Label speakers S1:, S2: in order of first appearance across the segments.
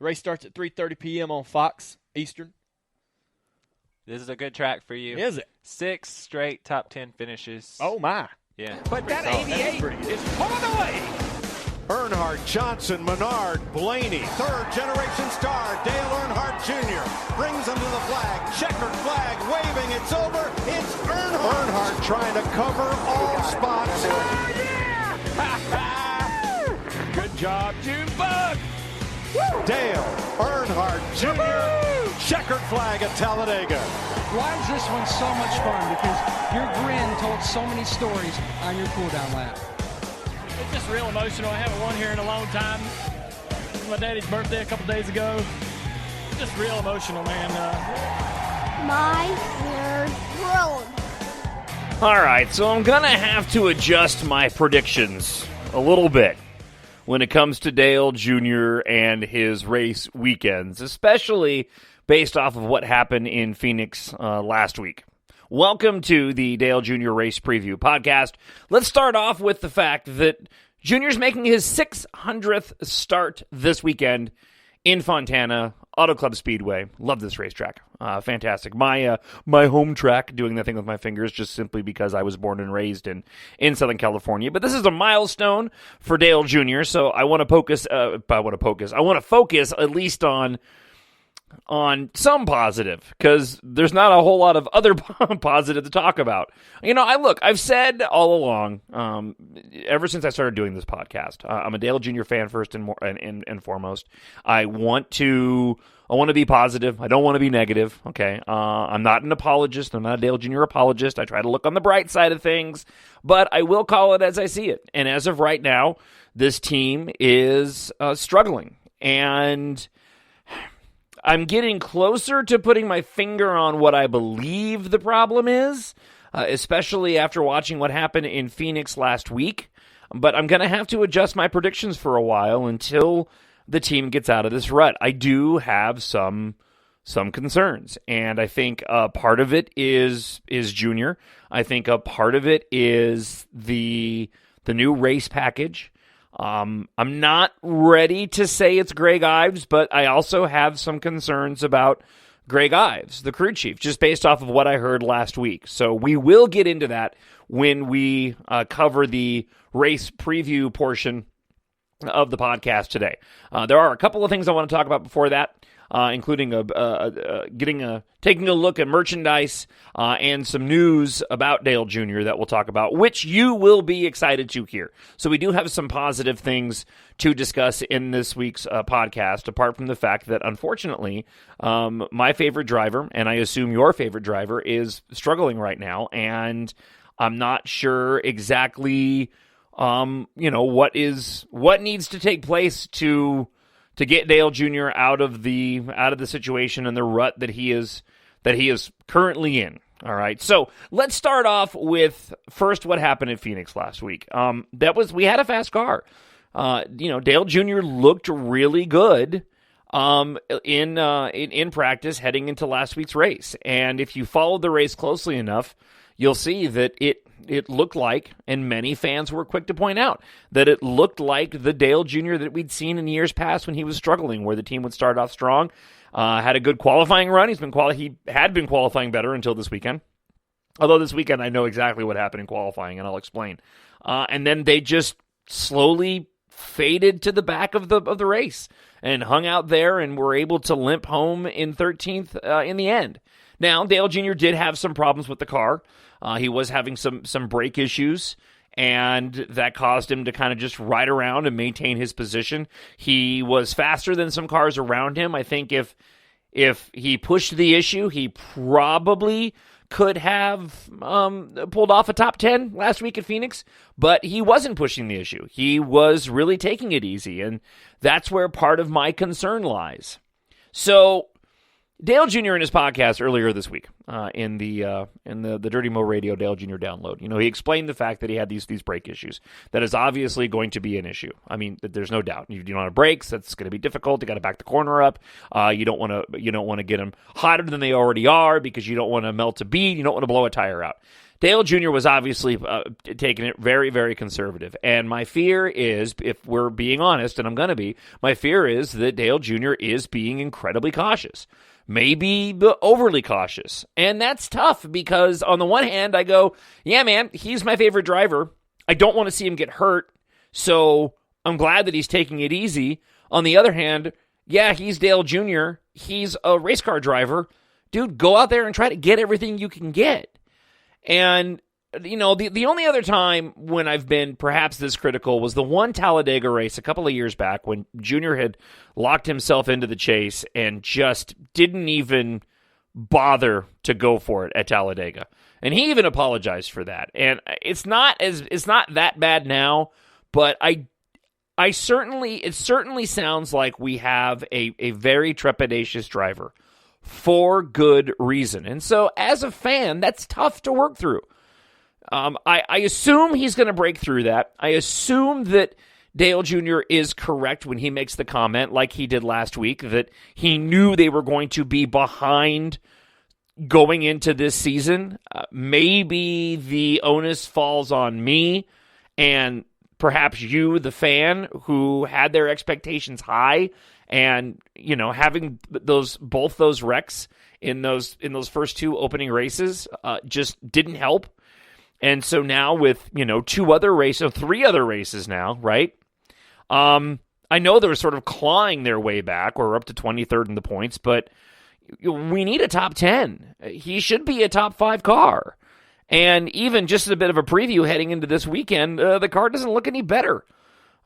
S1: race starts at 3:30 p.m. on Fox Eastern.
S2: This is a good track for you.
S1: Is it?
S2: 6 straight top 10 finishes.
S1: Oh, my.
S2: Yeah.
S3: But that 88 is pulling away.
S4: Earnhardt, Johnson, Menard, Blaney, third-generation star, Dale Earnhardt Jr. brings him to the flag. Checkered flag, waving, it's over. It's Earnhardt. Earnhardt trying to cover all spots.
S3: Oh, yeah! Good job, Junebug.
S4: Dale Earnhardt Jr. Checkered flag at Talladega.
S5: Why is this one so much fun? Because your grin told so many stories on your cool-down lap.
S6: It's just real emotional. I haven't won here in a long time. It was my daddy's birthday a couple days ago. It's just real emotional, man.
S7: My ears grown.
S8: All right, so I'm going to have to adjust my predictions a little bit when it comes to Dale Jr. and his race weekends, especially based off of what happened in Phoenix last week. Welcome to the Dale Jr. Race Preview Podcast. Let's start off with the fact that Junior's making his 600th start this weekend in Fontana, Auto Club Speedway. Love this racetrack. Fantastic. My home track, doing that thing with my fingers just simply because I was born and raised in Southern California. But this is a milestone for Dale Jr., so I want to focus at least on some positive, because there's not a whole lot of other positive to talk about. You know, I've said all along, ever since I started doing this podcast, I'm a Dale Jr. fan first and foremost. I want to be positive. I don't want to be negative. Okay, I'm not an apologist. I'm not a Dale Jr. apologist. I try to look on the bright side of things, but I will call it as I see it. And as of right now, this team is struggling, and I'm getting closer to putting my finger on what I believe the problem is, especially after watching what happened in Phoenix last week. But I'm going to have to adjust my predictions for a while until the team gets out of this rut. I do have some concerns, and I think part of it is Junior. I think a part of it is the new race package. I'm not ready to say it's Greg Ives, but I also have some concerns about Greg Ives, the crew chief, just based off of what I heard last week. So we will get into that when we cover the race preview portion of the podcast today. There are a couple of things I want to talk about before that, including taking a look at merchandise and some news about Dale Jr. that we'll talk about, which you will be excited to hear. So we do have some positive things to discuss in this week's podcast, apart from the fact that, unfortunately, my favorite driver, and I assume your favorite driver, is struggling right now, and I'm not sure exactly what needs to take place to get Dale Jr. out of the situation and the rut that he is currently in. All right, so let's start off with first what happened in Phoenix last week. We had a fast car. Dale Jr. looked really good in practice heading into last week's race, and if you followed the race closely enough, you'll see that it looked like, and many fans were quick to point out, that it looked like the Dale Jr. that we'd seen in years past when he was struggling, where the team would start off strong, had a good qualifying run. He had been qualifying better until this weekend. Although this weekend I know exactly what happened in qualifying, and I'll explain. And then they just slowly faded to the back of the race and hung out there and were able to limp home in 13th in the end. Now, Dale Jr. did have some problems with the car. He was having some brake issues, and that caused him to kind of just ride around and maintain his position. He was faster than some cars around him. I think if he pushed the issue, he probably could have pulled off a top 10 last week at Phoenix, but he wasn't pushing the issue. He was really taking it easy, and that's where part of my concern lies. So Dale Jr. in his podcast earlier this week, in the Dirty Mo Radio Dale Jr. download, he explained the fact that he had these brake issues. That is obviously going to be an issue. I mean, there's no doubt. You don't have brakes. That's going to be difficult. You got to back the corner up. You don't want to get them hotter than they already are because you don't want to melt a bead. You don't want to blow a tire out. Dale Jr. was obviously taking it very, very conservative. And my fear is, if we're being honest, and I'm going to be, my fear is that Dale Jr. is being incredibly cautious. Maybe overly cautious. And that's tough because on the one hand, I go, yeah, man, he's my favorite driver. I don't want to see him get hurt. So I'm glad that he's taking it easy. On the other hand, yeah, he's Dale Jr. He's a race car driver. Dude, go out there and try to get everything you can get. And, you know, the only other time when I've been perhaps this critical was the one Talladega race a couple of years back when Junior had locked himself into the chase and just didn't even bother to go for it at Talladega. And he even apologized for that. And it's not that bad now, but it certainly sounds like we have a very trepidatious driver. For good reason. And so, as a fan, that's tough to work through. I assume he's going to break through that. I assume that Dale Jr. is correct when he makes the comment, like he did last week, that he knew they were going to be behind going into this season. Maybe the onus falls on me and perhaps you, the fan, who had their expectations high. And, you know, having both those wrecks in those first two opening races just didn't help. And so now with, you know, three other races now, right? I know they're sort of clawing their way back. We're up to 23rd in the points, but we need a top 10. He should be a top 5 car. And even just as a bit of a preview heading into this weekend, the car doesn't look any better.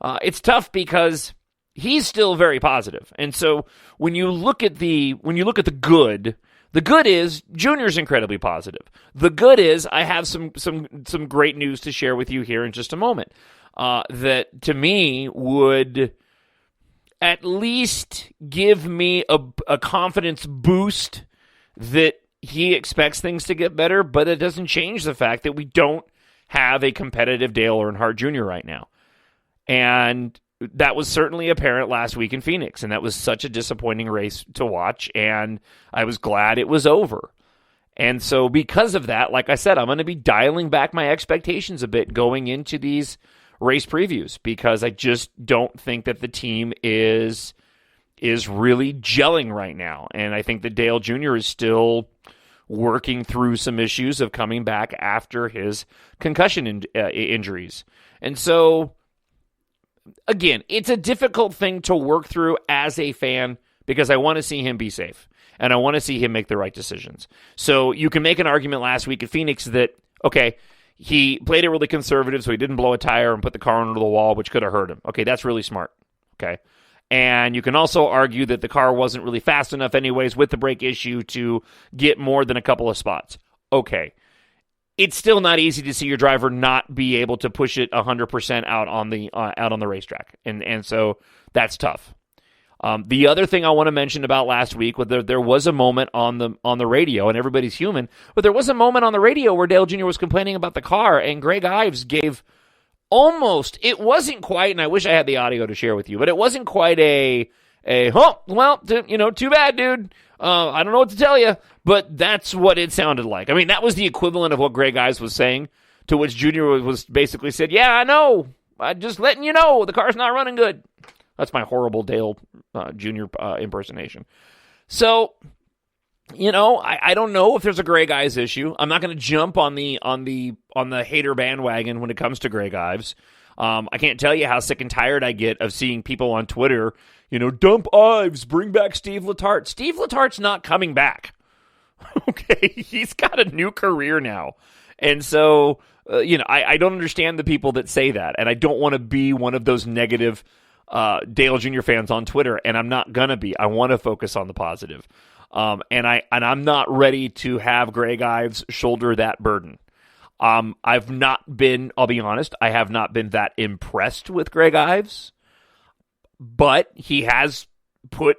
S8: It's tough because he's still very positive. And so when you look at the good is Junior's incredibly positive. The good is I have some great news to share with you here in just a moment. That to me would at least give me a confidence boost that he expects things to get better, but it doesn't change the fact that we don't have a competitive Dale Earnhardt Jr. right now. And that was certainly apparent last week in Phoenix, and that was such a disappointing race to watch, and I was glad it was over. And so because of that, like I said, I'm going to be dialing back my expectations a bit going into these race previews because I just don't think that the team is really gelling right now. And I think that Dale Jr. is still working through some issues of coming back after his concussion injuries. And so again, it's a difficult thing to work through as a fan because I want to see him be safe and I want to see him make the right decisions. So you can make an argument last week at Phoenix that, okay, he played it really conservative so he didn't blow a tire and put the car under the wall, which could have hurt him. Okay, that's really smart. Okay. And you can also argue that the car wasn't really fast enough anyways with the brake issue to get more than a couple of spots. Okay. It's still not easy to see your driver not be able to push it 100% out on the racetrack, and so that's tough. The other thing I want to mention about last week, there was a moment on the radio, and everybody's human, but there was a moment on the radio where Dale Jr. was complaining about the car, and Greg Ives gave it wasn't quite, and I wish I had the audio to share with you, but it wasn't quite too bad, dude. I don't know what to tell you, but that's what it sounded like. I mean, that was the equivalent of what Greg Ives was saying, to which Junior was basically said, yeah, I know. I'm just letting you know the car's not running good. That's my horrible Dale Jr. Impersonation. So, you know, I don't know if there's a Greg Ives issue. I'm not going to jump on the hater bandwagon when it comes to Greg Ives. I can't tell you how sick and tired I get of seeing people on Twitter, you know, dump Ives, bring back Steve Letarte. Steve Letarte's not coming back. Okay, he's got a new career now. And so, I don't understand the people that say that, and I don't want to be one of those negative Dale Jr. fans on Twitter, and I'm not going to be. I want to focus on the positive. And I'm not ready to have Greg Ives shoulder that burden. I've not been, I'll be honest, I have not been that impressed with Greg Ives, but he has put,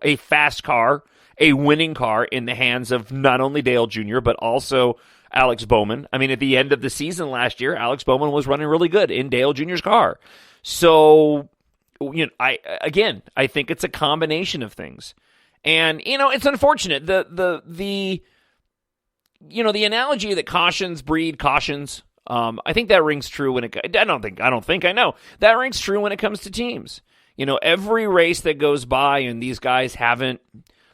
S8: a fast car, a winning car in the hands of not only Dale Jr., but also Alex Bowman. I mean, at the end of the season last year, Alex Bowman was running really good in Dale Jr.'s car. So, I think it's a combination of things. And, it's unfortunate. The the analogy that cautions breed cautions, I think that rings true when I know. That rings true when it comes to teams. Every race that goes by and these guys haven't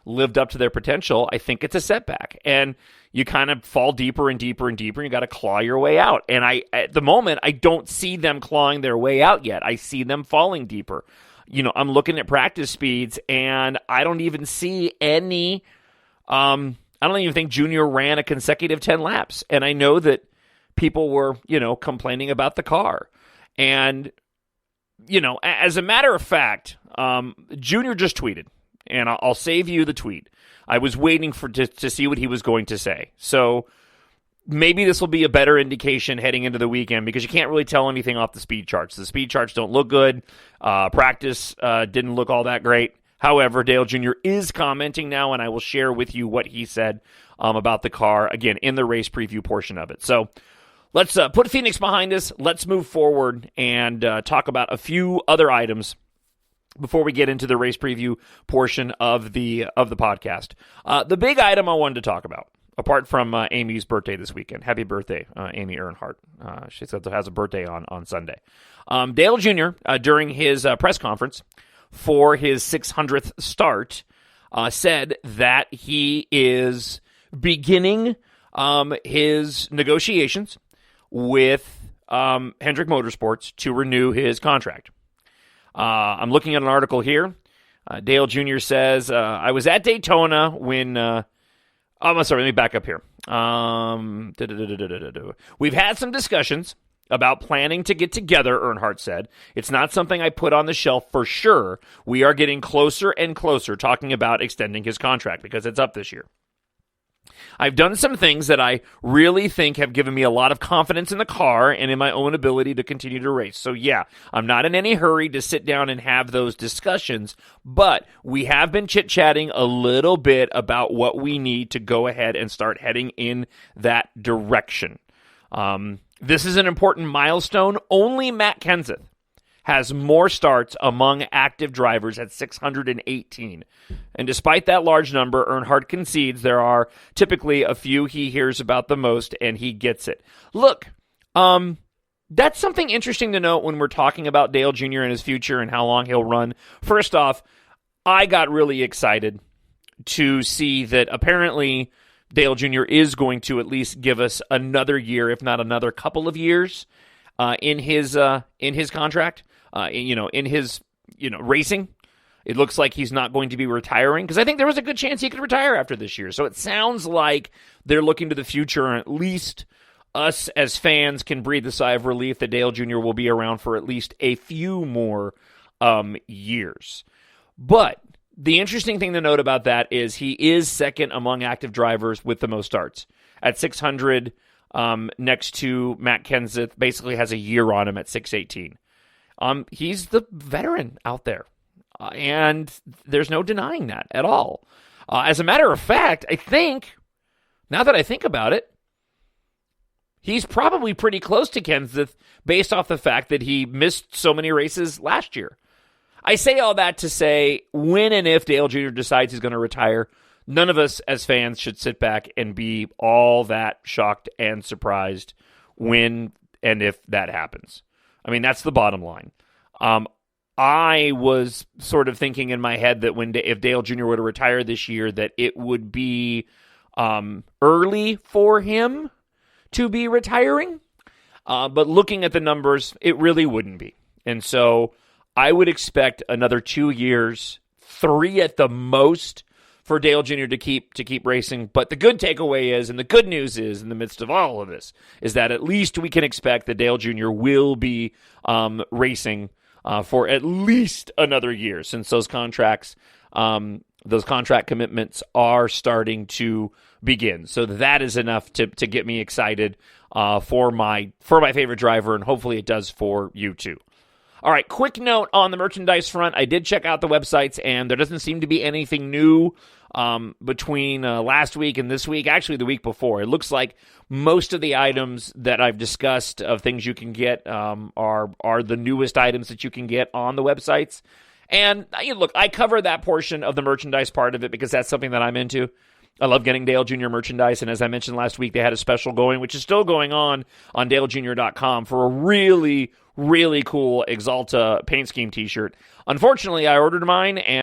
S8: lived up to their potential, I think it's a setback. And you kind of fall deeper and deeper and deeper, and you got to claw your way out. And at the moment, I don't see them clawing their way out yet. I see them falling deeper. I'm looking at practice speeds, and I don't even see any, I don't even think Junior ran a consecutive 10 laps. And I know that people were, complaining about the car. And, as a matter of fact, Junior just tweeted, and I'll save you the tweet. I was waiting to see what he was going to say. So maybe this will be a better indication heading into the weekend, because you can't really tell anything off the speed charts. The speed charts don't look good. Practice didn't look all that great. However, Dale Jr. is commenting now, and I will share with you what he said about the car, again, in the race preview portion of it. So let's put Phoenix behind us. Let's move forward and talk about a few other items before we get into the race preview portion of the podcast. The big item I wanted to talk about, apart from Amy's birthday this weekend. Happy birthday, Amy Earnhardt. She has a birthday on Sunday. Dale Jr., during his press conference for his 600th start, said that he is beginning his negotiations with Hendrick Motorsports to renew his contract. I'm looking at an article here. Dale Jr. says, I was at Daytona when... I'm sorry, let me back up here. We've had some discussions about planning to get together, Earnhardt said. It's not something I put on the shelf for sure. We are getting closer and closer talking about extending his contract because it's up this year. I've done some things that I really think have given me a lot of confidence in the car and in my own ability to continue to race. So yeah, I'm not in any hurry to sit down and have those discussions, but we have been chit-chatting a little bit about what we need to go ahead and start heading in that direction. This is an important milestone. Only Matt Kenseth has more starts among active drivers at 618. And despite that large number, Earnhardt concedes there are typically a few he hears about the most, and he gets it. Look, that's something interesting to note when we're talking about Dale Jr. and his future and how long he'll run. First off, I got really excited to see that apparently Dale Jr. is going to at least give us another year, if not another couple of years, in his contract. In his racing. It looks like he's not going to be retiring, because I think there was a good chance he could retire after this year. So it sounds like they're looking to the future, and at least us as fans can breathe a sigh of relief that Dale Jr. will be around for at least a few more years. But the interesting thing to note about that is he is second among active drivers with the most starts. At 600, next to Matt Kenseth, basically has a year on him at 618. He's the veteran out there, and there's no denying that at all. As a matter of fact, I think, now that I think about it, he's probably pretty close to Kenseth based off the fact that he missed so many races last year. I say all that to say, when and if Dale Jr. decides he's going to retire, none of us as fans should sit back and be all that shocked and surprised when and if that happens. I mean, that's the bottom line. I was sort of thinking in my head that if Dale Jr. were to retire this year, that it would be early for him to be retiring. But looking at the numbers, it really wouldn't be. And so I would expect another 2 years, 3 at the most, for Dale Jr. to keep racing. But the good takeaway is, and the good news is, in the midst of all of this, is that at least we can expect that Dale Jr. will be racing for at least another year, since those contract commitments are starting to begin. So that is enough to get me excited for my favorite driver, and hopefully it does for you too. All right, quick note on the merchandise front. I did check out the websites, and there doesn't seem to be anything new between last week and this week. Actually, the week before. It looks like most of the items that I've discussed of things you can get are the newest items that you can get on the websites. And look, I cover that portion of the merchandise part of it because that's something that I'm into. I love getting Dale Jr. merchandise, and as I mentioned last week, they had a special going, which is still going on DaleJr.com for a really, really cool Exalta paint scheme t-shirt. Unfortunately, I ordered mine, and